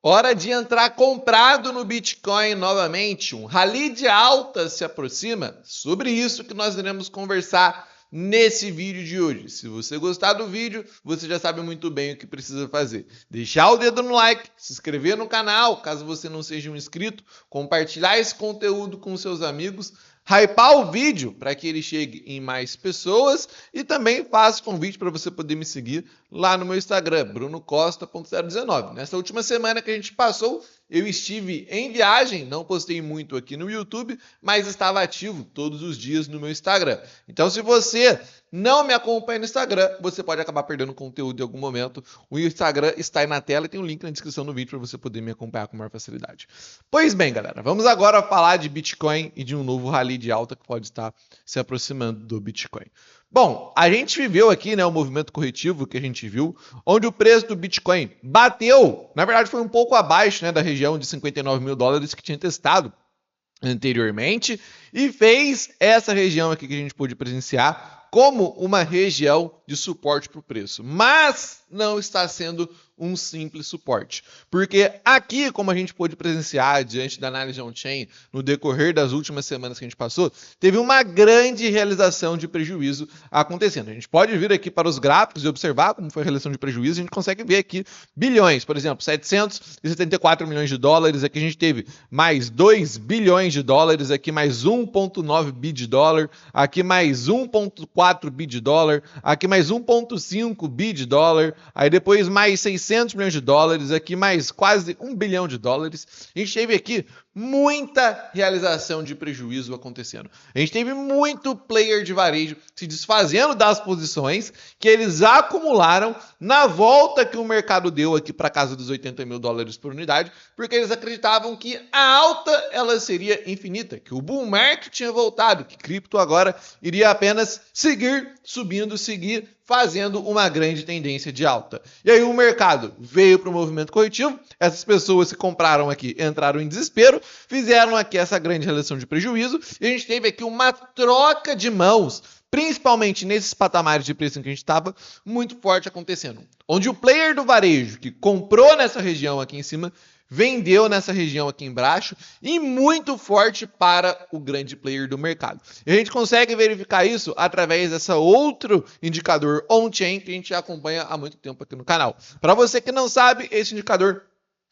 Hora de entrar comprado no Bitcoin novamente. Um rally de alta se aproxima. Sobre isso que nós iremos conversar nesse vídeo de hoje. Se você gostar do vídeo, você já sabe muito bem o que precisa fazer. Deixar o dedo no like, se inscrever no canal, caso você não seja um inscrito, compartilhar esse conteúdo com seus amigos, hypar o vídeo para que ele chegue em mais pessoas e também faço convite para você poder me seguir lá no meu Instagram, brunocosta.019. Nessa última semana que a gente passou, eu estive em viagem, não postei muito aqui no YouTube, mas estava ativo todos os dias no meu Instagram. Então, se você não me acompanha no Instagram, você pode acabar perdendo conteúdo em algum momento. O Instagram está aí na tela e tem um link na descrição do vídeo para você poder me acompanhar com maior facilidade. Pois bem, galera, vamos agora falar de Bitcoin e de um novo rally de alta que pode estar se aproximando do Bitcoin. Bom, a gente viveu aqui, né, o movimento corretivo que a gente viu, onde o preço do Bitcoin bateu, na verdade foi um pouco abaixo, né, da região de 59 mil dólares que tinha testado anteriormente e fez essa região aqui que a gente pôde presenciar como uma região de suporte para o preço, mas não está sendo um simples suporte, porque aqui, como a gente pôde presenciar diante da análise on-chain no decorrer das últimas semanas que a gente passou, teve uma grande realização de prejuízo acontecendo. A gente pode vir aqui para os gráficos e observar como foi a realização de prejuízo, a gente consegue ver aqui bilhões, por exemplo, 774 milhões de dólares, aqui a gente teve mais 2 bilhões de dólares, aqui mais 1,9 bi de dólar, aqui mais 1,4 bi de dólar, aqui mais 1,5 bi de dólar, aí depois mais 600 milhões de dólares, aqui mais quase 1 bilhão de dólares. A gente teve aqui muita realização de prejuízo acontecendo. A gente teve muito player de varejo se desfazendo das posições que eles acumularam na volta que o mercado deu aqui para casa dos 80 mil dólares por unidade, porque eles acreditavam que a alta ela seria infinita, que o bull market tinha voltado, que cripto agora iria apenas seguir subindo, seguir fazendo uma grande tendência de alta. E aí o mercado veio para o movimento corretivo, essas pessoas que compraram aqui entraram em desespero, fizeram aqui essa grande realização de prejuízo, e a gente teve aqui uma troca de mãos, principalmente nesses patamares de preço em que a gente estava, muito forte acontecendo. Onde o player do varejo, que comprou nessa região aqui em cima, vendeu nessa região aqui embaixo e muito forte para o grande player do mercado. E a gente consegue verificar isso através dessa outro indicador on-chain que a gente já acompanha há muito tempo aqui no canal. Para você que não sabe, esse indicador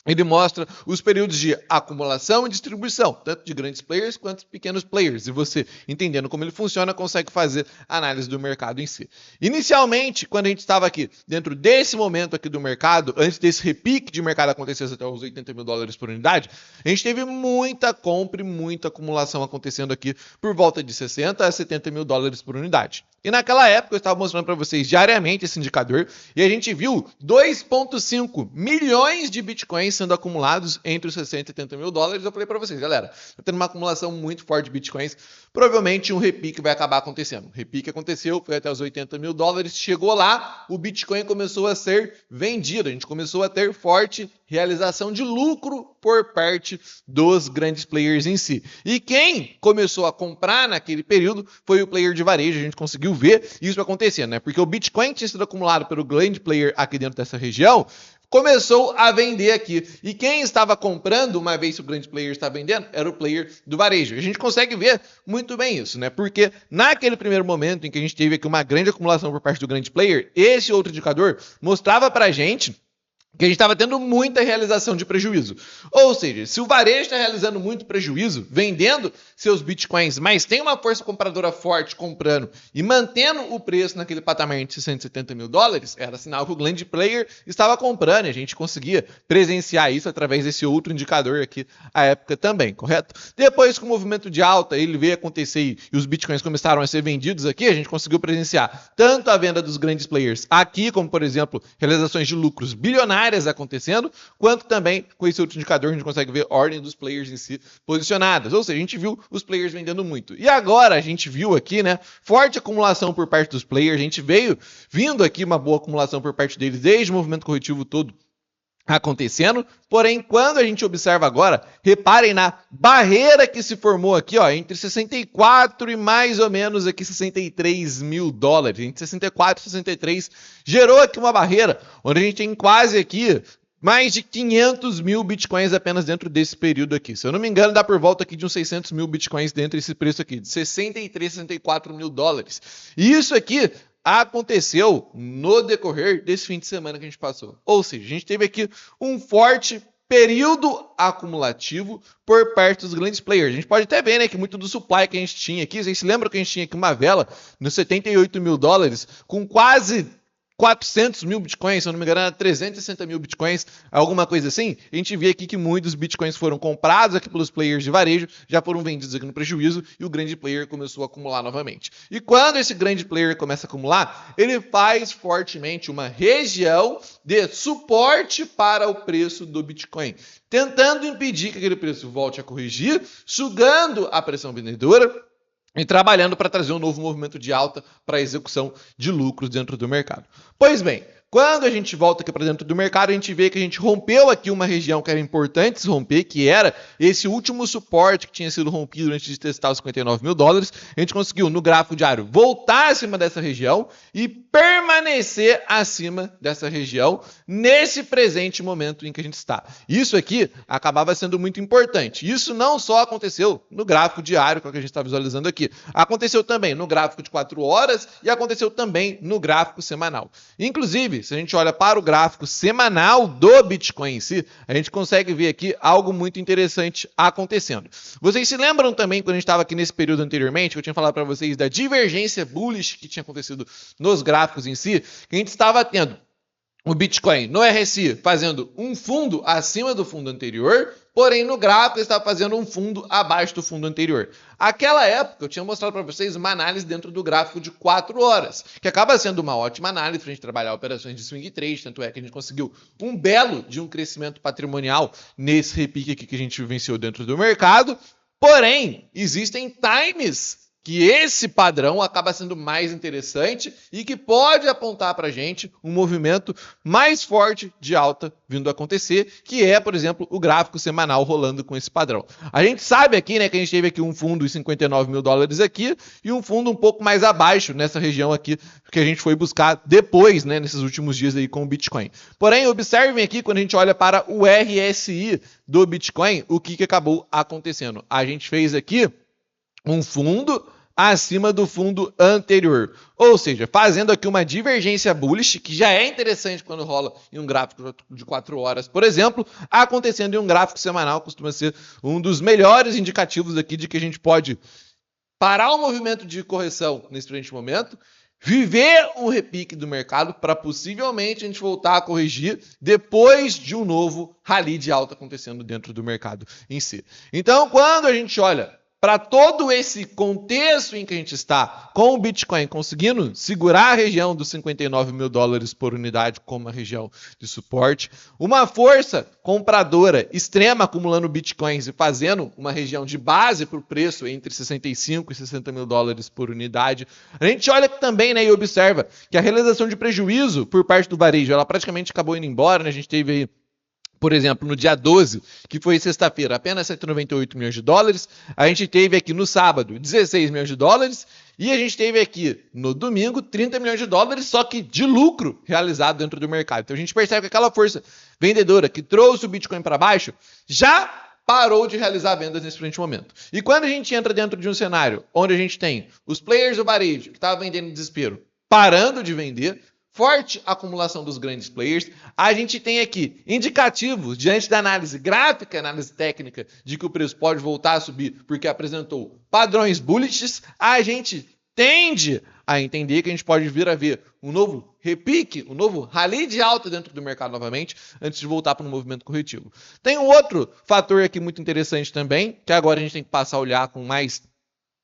ele mostra os períodos de acumulação e distribuição, tanto de grandes players quanto de pequenos players. E você, entendendo como ele funciona, consegue fazer análise do mercado em si. Inicialmente, quando a gente estava aqui dentro desse momento aqui do mercado, antes desse repique de mercado acontecer até os 80 mil dólares por unidade, a gente teve muita compra e muita acumulação acontecendo aqui por volta de 60 a 70 mil dólares por unidade. E naquela época eu estava mostrando para vocês diariamente esse indicador e a gente viu 2,5 milhões de bitcoins sendo acumulados entre os 60 e 70 mil dólares. Eu falei para vocês, galera, tá tendo uma acumulação muito forte de bitcoins, provavelmente um repique vai acabar acontecendo. O repique aconteceu, foi até os 80 mil dólares, chegou lá, o Bitcoin começou a ser vendido, a gente começou a ter forte realização de lucro por parte dos grandes players em si. E quem começou a comprar naquele período foi o player de varejo, a gente conseguiu ver isso acontecendo, né? Porque o Bitcoin tinha sido acumulado pelo grande player aqui dentro dessa região, começou a vender aqui. E quem estava comprando, uma vez que o grande player está vendendo, era o player do varejo. A gente consegue ver muito bem isso, né? Porque naquele primeiro momento em que a gente teve aqui uma grande acumulação por parte do grande player, esse outro indicador mostrava pra gente que a gente estava tendo muita realização de prejuízo. Ou seja, se o varejo está realizando muito prejuízo, vendendo seus bitcoins, mas tem uma força compradora forte comprando e mantendo o preço naquele patamar de 670 mil dólares, era sinal que o grande player estava comprando e a gente conseguia presenciar isso através desse outro indicador aqui à época também, correto? Depois que o movimento de alta ele veio acontecer e os bitcoins começaram a ser vendidos aqui, a gente conseguiu presenciar tanto a venda dos grandes players aqui, como por exemplo, realizações de lucros bilionários acontecendo, quanto também com esse outro indicador a gente consegue ver a ordem dos players em si posicionadas, ou seja, a gente viu os players vendendo muito. E agora a gente viu aqui, né, forte acumulação por parte dos players, a gente vindo aqui uma boa acumulação por parte deles desde o movimento corretivo todo acontecendo, porém, quando a gente observa agora, reparem na barreira que se formou aqui, ó, entre 64 e mais ou menos aqui 63 mil dólares, entre 64 e 63, gerou aqui uma barreira, onde a gente tem quase aqui mais de 500 mil bitcoins apenas dentro desse período aqui. Se eu não me engano, dá por volta aqui de uns 600 mil bitcoins dentro desse preço aqui, de 63, 64 mil dólares. E isso aqui aconteceu no decorrer desse fim de semana que a gente passou. Ou seja, a gente teve aqui um forte período acumulativo por parte dos grandes players. A gente pode até ver, né, que muito do supply que a gente tinha aqui, vocês se lembram que a gente tinha aqui uma vela nos 78 mil dólares com quase 400 mil bitcoins, se eu não me engano, era 360 mil bitcoins, alguma coisa assim. A gente vê aqui que muitos bitcoins foram comprados aqui pelos players de varejo, já foram vendidos aqui no prejuízo e o grande player começou a acumular novamente. E quando esse grande player começa a acumular, ele faz fortemente uma região de suporte para o preço do Bitcoin, tentando impedir que aquele preço volte a corrigir, sugando a pressão vendedora e trabalhando para trazer um novo movimento de alta para a execução de lucros dentro do mercado. Pois bem, quando a gente volta aqui para dentro do mercado, a gente vê que a gente rompeu aqui uma região que era importante se romper, que era esse último suporte que tinha sido rompido antes de testar os 59 mil dólares. A gente conseguiu, no gráfico diário, voltar acima dessa região e permanecer acima dessa região nesse presente momento em que a gente está. Isso aqui acabava sendo muito importante. Isso não só aconteceu no gráfico diário, que é o que a gente está visualizando aqui. Aconteceu também no gráfico de 4 horas e aconteceu também no gráfico semanal. Inclusive, se a gente olha para o gráfico semanal do Bitcoin em si, a gente consegue ver aqui algo muito interessante acontecendo. Vocês se lembram também, quando a gente estava aqui nesse período anteriormente, que eu tinha falado para vocês da divergência bullish que tinha acontecido nos gráficos em si, que a gente estava tendo o Bitcoin no RSI fazendo um fundo acima do fundo anterior, porém no gráfico ele estava fazendo um fundo abaixo do fundo anterior. Aquela época eu tinha mostrado para vocês uma análise dentro do gráfico de 4 horas, que acaba sendo uma ótima análise para a gente trabalhar operações de swing trade, tanto é que a gente conseguiu um belo de um crescimento patrimonial nesse repique aqui que a gente vivenciou dentro do mercado, porém existem times que esse padrão acaba sendo mais interessante e que pode apontar para a gente um movimento mais forte de alta vindo a acontecer, que é, por exemplo, o gráfico semanal rolando com esse padrão. A gente sabe aqui, né, que a gente teve aqui um fundo de 59 mil dólares aqui e um fundo um pouco mais abaixo nessa região aqui que a gente foi buscar depois, né, nesses últimos dias aí com o Bitcoin. Porém, observem aqui, quando a gente olha para o RSI do Bitcoin, o que acabou acontecendo. A gente fez aqui um fundo acima do fundo anterior. Ou seja, fazendo aqui uma divergência bullish, que já é interessante quando rola em um gráfico de 4 horas, por exemplo, acontecendo em um gráfico semanal, costuma ser um dos melhores indicativos aqui de que a gente pode parar o movimento de correção nesse presente momento, viver um repique do mercado para possivelmente a gente voltar a corrigir depois de um novo rally de alta acontecendo dentro do mercado em si. Então, quando a gente olha para todo esse contexto em que a gente está, com o Bitcoin conseguindo segurar a região dos 59 mil dólares por unidade como a região de suporte, uma força compradora extrema acumulando Bitcoins e fazendo uma região de base para o preço entre 65 e 60 mil dólares por unidade, a gente olha também, né, e observa que a realização de prejuízo por parte do varejo, ela praticamente acabou indo embora, né? A gente teve aí, por exemplo, no dia 12, que foi sexta-feira, apenas 198 milhões de dólares. A gente teve aqui no sábado 16 milhões de dólares. E a gente teve aqui no domingo 30 milhões de dólares, só que de lucro realizado dentro do mercado. Então a gente percebe que aquela força vendedora que trouxe o Bitcoin para baixo já parou de realizar vendas nesse presente momento. E quando a gente entra dentro de um cenário onde a gente tem os players do varejo que estavam vendendo em desespero parando de vender, forte acumulação dos grandes players, a gente tem aqui indicativos diante da análise gráfica, análise técnica, de que o preço pode voltar a subir porque apresentou padrões bullish, a gente tende a entender que a gente pode vir a ver um novo repique, um novo rally de alta dentro do mercado novamente, antes de voltar para um movimento corretivo. Tem um outro fator aqui muito interessante também, que agora a gente tem que passar a olhar com mais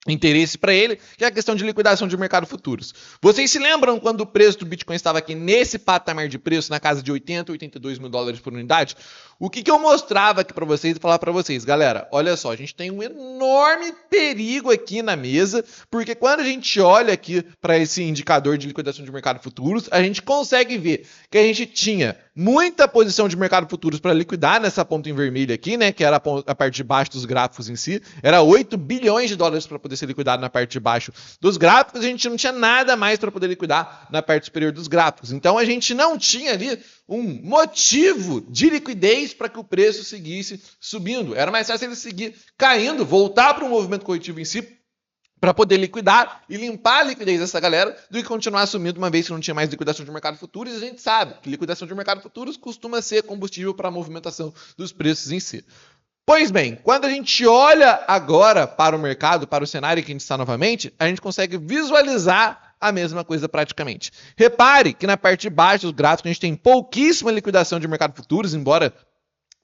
interesse para ele, que é a questão de liquidação de mercado futuros. Vocês se lembram quando o preço do Bitcoin estava aqui nesse patamar de preço, na casa de 80, 82 mil dólares por unidade? O que eu mostrava aqui para vocês e falava para vocês, galera, olha só, a gente tem um enorme perigo aqui na mesa, porque quando a gente olha aqui para esse indicador de liquidação de mercado futuros, a gente consegue ver que a gente tinha muita posição de mercado futuros para liquidar nessa ponta em vermelho aqui, né, que era a parte de baixo dos gráficos em si, era 8 bilhões de dólares para poder ser liquidado na parte de baixo dos gráficos, a gente não tinha nada mais para poder liquidar na parte superior dos gráficos. Então a gente não tinha ali um motivo de liquidez para que o preço seguisse subindo. Era mais fácil ele seguir caindo, voltar para um movimento corretivo em si, para poder liquidar e limpar a liquidez dessa galera, do que continuar sumindo uma vez que não tinha mais liquidação de mercado futuros. E a gente sabe que liquidação de mercado futuros costuma ser combustível para a movimentação dos preços em si. Pois bem, quando a gente olha agora para o mercado, para o cenário que a gente está novamente, a gente consegue visualizar a mesma coisa praticamente. Repare que na parte de baixo dos gráficos a gente tem pouquíssima liquidação de mercado futuros, embora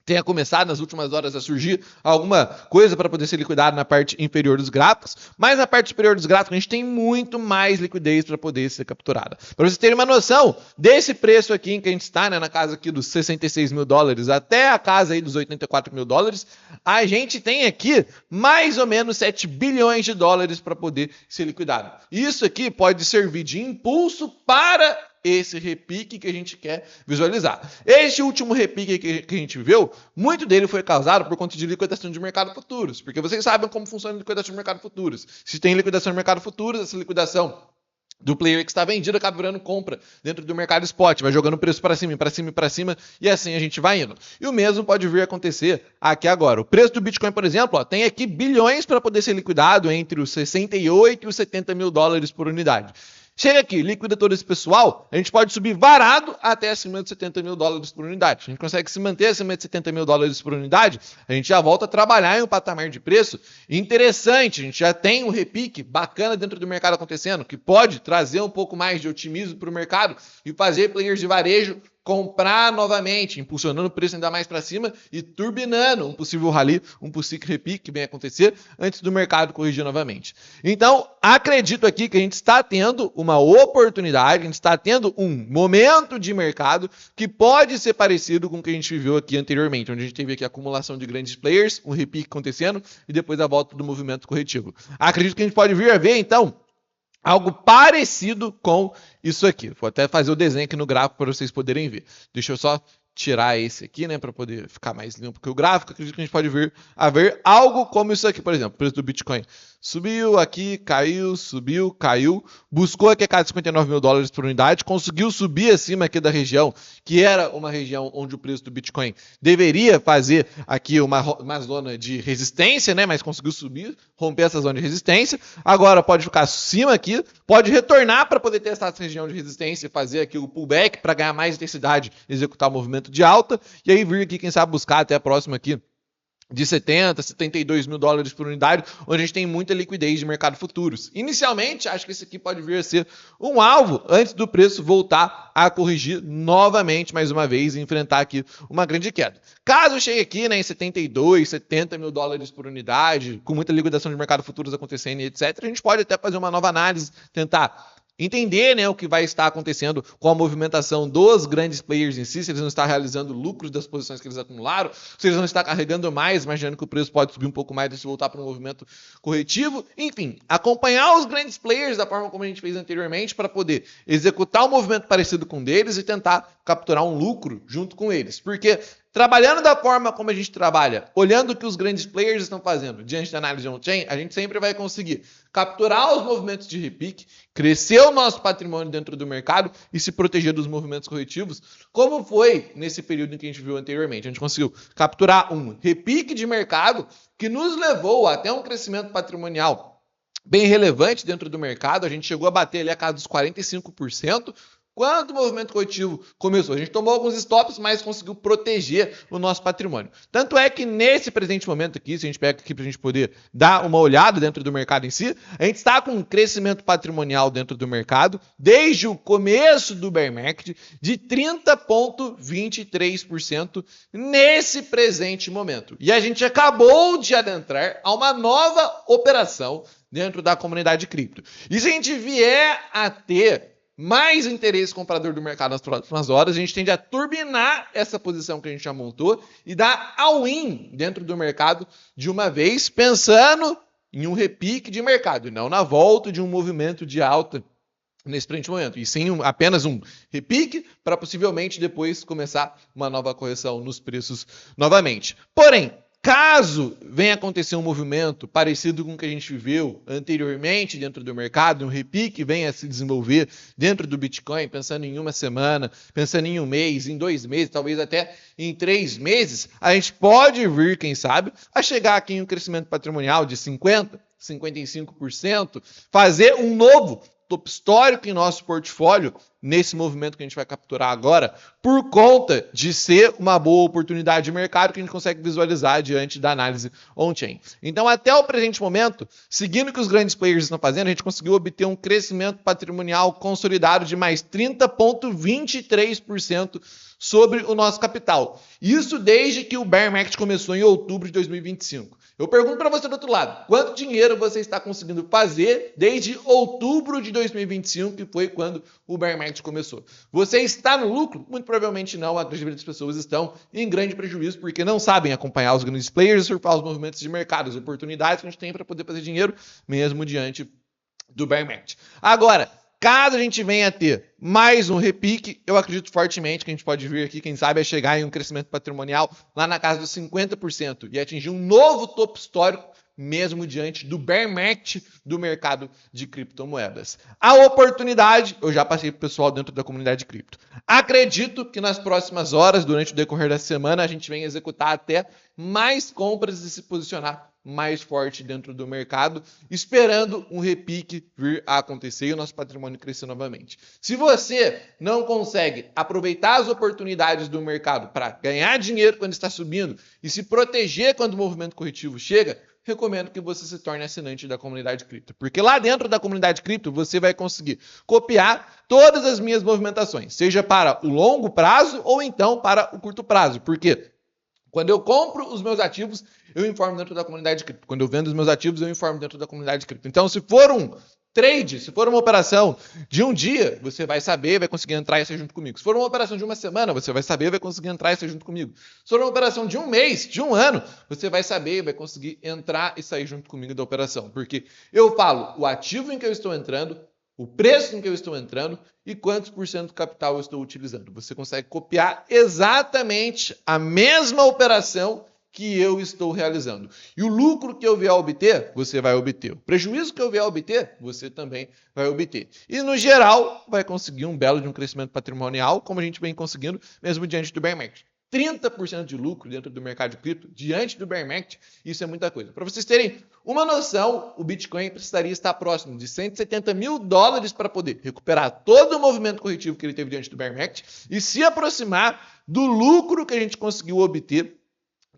tenha começado nas últimas horas a surgir alguma coisa para poder ser liquidado na parte inferior dos gráficos, mas na parte superior dos gráficos a gente tem muito mais liquidez para poder ser capturada. Para vocês terem uma noção desse preço aqui em que a gente está, né, na casa aqui dos 66 mil dólares até a casa aí dos 84 mil dólares, a gente tem aqui mais ou menos 7 bilhões de dólares para poder ser liquidado. Isso aqui pode servir de impulso para esse repique que a gente quer visualizar. Este último repique que a gente viu, muito dele foi causado por conta de liquidação de mercado futuros, porque vocês sabem como funciona a liquidação de mercado futuros. Se tem liquidação de mercado futuros, essa liquidação do player que está vendido acaba virando compra dentro do mercado spot, vai jogando o preço para cima, para cima, para cima, e assim a gente vai indo. E o mesmo pode vir a acontecer aqui agora. O preço do Bitcoin, por exemplo, tem aqui bilhões para poder ser liquidado entre os 68 e os 70 mil dólares por unidade. Chega aqui, liquida todo esse pessoal, a gente pode subir varado até acima de 70 mil dólares por unidade. A gente consegue se manter acima de 70 mil dólares por unidade, a gente já volta a trabalhar em um patamar de preço interessante. A gente já tem um repique bacana dentro do mercado acontecendo, que pode trazer um pouco mais de otimismo para o mercado e fazer players de varejo comprar novamente, impulsionando o preço ainda mais para cima e turbinando um possível rally, um possível repique que vem acontecer antes do mercado corrigir novamente. Então, acredito aqui que a gente está tendo uma oportunidade, a gente está tendo um momento de mercado que pode ser parecido com o que a gente viveu aqui anteriormente, onde a gente teve aqui a acumulação de grandes players, um repique acontecendo e depois a volta do movimento corretivo. Acredito que a gente pode vir a ver, então, algo parecido com isso aqui. Vou até fazer o desenho aqui no gráfico para vocês poderem ver. Deixa eu só tirar esse aqui, né, para poder ficar mais limpo que o gráfico. Acredito que a gente pode ver algo como isso aqui, por exemplo. O preço do Bitcoin subiu aqui, caiu, subiu, caiu, buscou aqui a casa de 59 mil dólares por unidade, conseguiu subir acima aqui da região, que era uma região onde o preço do Bitcoin deveria fazer aqui uma zona de resistência, né, mas conseguiu subir, romper essa zona de resistência. Agora pode ficar acima aqui, pode retornar para poder testar essa região de resistência e fazer aqui o pullback para ganhar mais intensidade, executar o movimento de alta, e aí vir aqui, quem sabe, buscar até a próxima aqui de 70, 72 mil dólares por unidade, onde a gente tem muita liquidez de mercado futuros. Inicialmente, acho que esse aqui pode vir a ser um alvo antes do preço voltar a corrigir novamente, mais uma vez, e enfrentar aqui uma grande queda. Caso chegue aqui, né, em 72, 70 mil dólares por unidade, com muita liquidação de mercado futuros acontecendo e etc., a gente pode até fazer uma nova análise, tentar entender, né, o que vai estar acontecendo com a movimentação dos grandes players em si, se eles vão estar realizando lucros das posições que eles acumularam, se eles vão estar carregando mais, imaginando que o preço pode subir um pouco mais e voltar para um movimento corretivo. Enfim, acompanhar os grandes players da forma como a gente fez anteriormente para poder executar um movimento parecido com o deles e tentar capturar um lucro junto com eles. Porque trabalhando da forma como a gente trabalha, olhando o que os grandes players estão fazendo diante da análise on-chain, a gente sempre vai conseguir capturar os movimentos de repique, crescer o nosso patrimônio dentro do mercado e se proteger dos movimentos corretivos, como foi nesse período em que a gente viu anteriormente. A gente conseguiu capturar um repique de mercado que nos levou até um crescimento patrimonial bem relevante dentro do mercado. A gente chegou a bater ali a casa dos 45%, quando o movimento corretivo começou. A gente tomou alguns stops, mas conseguiu proteger o nosso patrimônio. Tanto é que nesse presente momento aqui, se a gente pega aqui para a gente poder dar uma olhada dentro do mercado em si, a gente está com um crescimento patrimonial dentro do mercado, desde o começo do bear market, de 30,23% nesse presente momento. E a gente acabou de adentrar a uma nova operação dentro da comunidade cripto. E se a gente vier a ter mais interesse comprador do mercado nas próximas horas, a gente tende a turbinar essa posição que a gente já montou e dar all-in dentro do mercado de uma vez, pensando em um repique de mercado e não na volta de um movimento de alta nesse presente momento, e sim apenas um repique para possivelmente depois começar uma nova correção nos preços novamente. Porém, caso venha acontecer um movimento parecido com o que a gente viveu anteriormente dentro do mercado, um repique venha se desenvolver dentro do Bitcoin, pensando em uma semana, pensando em um mês, em 2 meses, talvez até em 3 meses, a gente pode vir, quem sabe, a chegar aqui em um crescimento patrimonial de 50%, 55%, fazer um novo topo histórico em nosso portfólio nesse movimento que a gente vai capturar agora, por conta de ser uma boa oportunidade de mercado que a gente consegue visualizar diante da análise on-chain. Então, até o presente momento, seguindo o que os grandes players estão fazendo, a gente conseguiu obter um crescimento patrimonial consolidado de mais 30,23% sobre o nosso capital. Isso desde que o bear market começou em outubro de 2025. Eu pergunto para você do outro lado, quanto dinheiro você está conseguindo fazer desde outubro de 2025, que foi quando o bear market começou? Você está no lucro? Muito provavelmente não. A grande maioria das pessoas estão em grande prejuízo porque não sabem acompanhar os grandes players e surfar os movimentos de mercado, as oportunidades que a gente tem para poder fazer dinheiro, mesmo diante do bear market. Agora, caso a gente venha a ter mais um repique, eu acredito fortemente que a gente pode vir aqui, quem sabe, a chegar em um crescimento patrimonial lá na casa dos 50% e atingir um novo topo histórico, mesmo diante do bear market do mercado de criptomoedas. A oportunidade, eu já passei para o pessoal dentro da comunidade de cripto. Acredito que nas próximas horas, durante o decorrer da semana, a gente venha executar até mais compras e se posicionar mais forte dentro do mercado, esperando um repique vir a acontecer e o nosso patrimônio crescer novamente. Se você não consegue aproveitar as oportunidades do mercado para ganhar dinheiro quando está subindo e se proteger quando o movimento corretivo chega, recomendo que você se torne assinante da comunidade cripto, porque lá dentro da comunidade cripto você vai conseguir copiar todas as minhas movimentações, seja para o longo prazo ou então para o curto prazo, porque quando eu compro os meus ativos, eu informo dentro da comunidade cripto. Quando eu vendo os meus ativos, eu informo dentro da comunidade cripto. Então, se for um trade, se for uma operação de um dia, você vai saber, vai conseguir entrar e sair junto comigo. Se for uma operação de uma semana, você vai saber, vai conseguir entrar e sair junto comigo. Se for uma operação de um mês, de um ano, você vai saber, vai conseguir entrar e sair junto comigo da operação. Porque eu falo o ativo em que eu estou entrando, o preço em que eu estou entrando e quantos por cento do capital eu estou utilizando. Você consegue copiar exatamente a mesma operação que eu estou realizando. E o lucro que eu vier a obter, você vai obter. O prejuízo que eu vier a obter, você também vai obter. E, no geral, vai conseguir um belo de um crescimento patrimonial, como a gente vem conseguindo, mesmo diante do bear market. 30% de lucro dentro do mercado de cripto, diante do bear market, isso é muita coisa. Para vocês terem uma noção, o Bitcoin precisaria estar próximo de $170 mil para poder recuperar todo o movimento corretivo que ele teve diante do bear market e se aproximar do lucro que a gente conseguiu obter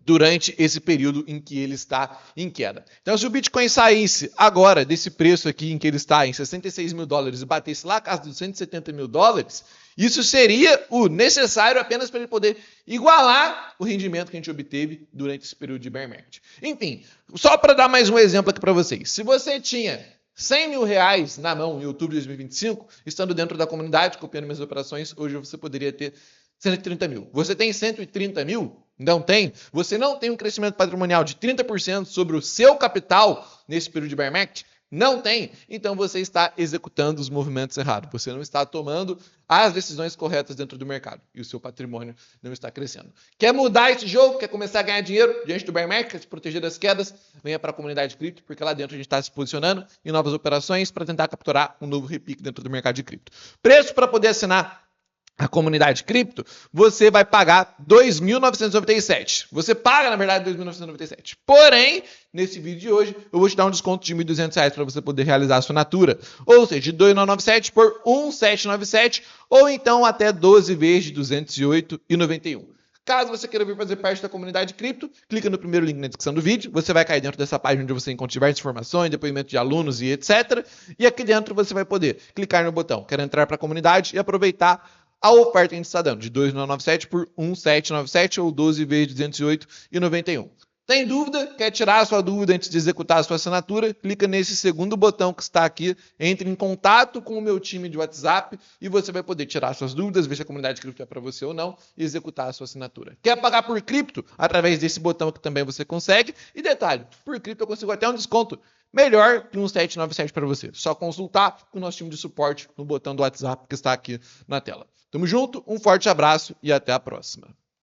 durante esse período em que ele está em queda. Então, se o Bitcoin saísse agora desse preço aqui em que ele está em $66 mil e batesse lá a casa dos $170 mil, isso seria o necessário apenas para ele poder igualar o rendimento que a gente obteve durante esse período de bear market. Enfim, só para dar mais um exemplo aqui para vocês. Se você tinha R$100 mil na mão em outubro de 2025, estando dentro da comunidade, copiando minhas operações, hoje você poderia ter 130 mil. Você tem 130 mil? Não tem? Você não tem um crescimento patrimonial de 30% sobre o seu capital nesse período de bear market? Não tem? Então você está executando os movimentos errados. Você não está tomando as decisões corretas dentro do mercado. E o seu patrimônio não está crescendo. Quer mudar esse jogo? Quer começar a ganhar dinheiro diante do bear market? Quer se proteger das quedas? Venha para a comunidade cripto, porque lá dentro a gente está se posicionando em novas operações para tentar capturar um novo repique dentro do mercado de cripto. Preço para poder assinar a comunidade cripto, você vai pagar R$ 2.997. Você paga, na verdade, R$ 2.997. Porém, nesse vídeo de hoje, eu vou te dar um desconto de R$ 1.200 para você poder realizar a assinatura. Ou seja, de R$ 2.997 por R$ 1.797, ou então até 12 vezes de R$ 208,91. Caso você queira vir fazer parte da comunidade cripto, clica no primeiro link na descrição do vídeo. Você vai cair dentro dessa página onde você encontra diversas informações, depoimento de alunos e etc. E aqui dentro você vai poder clicar no botão Quero entrar para a comunidade e aproveitar a oferta que a gente está dando, de 2.997 por 1.797 ou 12 vezes de 208,91. Tem dúvida? Quer tirar a sua dúvida antes de executar a sua assinatura? Clica nesse segundo botão que está aqui, entre em contato com o meu time de WhatsApp e você vai poder tirar suas dúvidas, ver se a comunidade cripto é para você ou não e executar a sua assinatura. Quer pagar por cripto? Através desse botão que também você consegue. E detalhe, por cripto eu consigo até um desconto melhor que um 797 para você. Só consultar com o nosso time de suporte no botão do WhatsApp que está aqui na tela. Tamo junto, um forte abraço e até a próxima.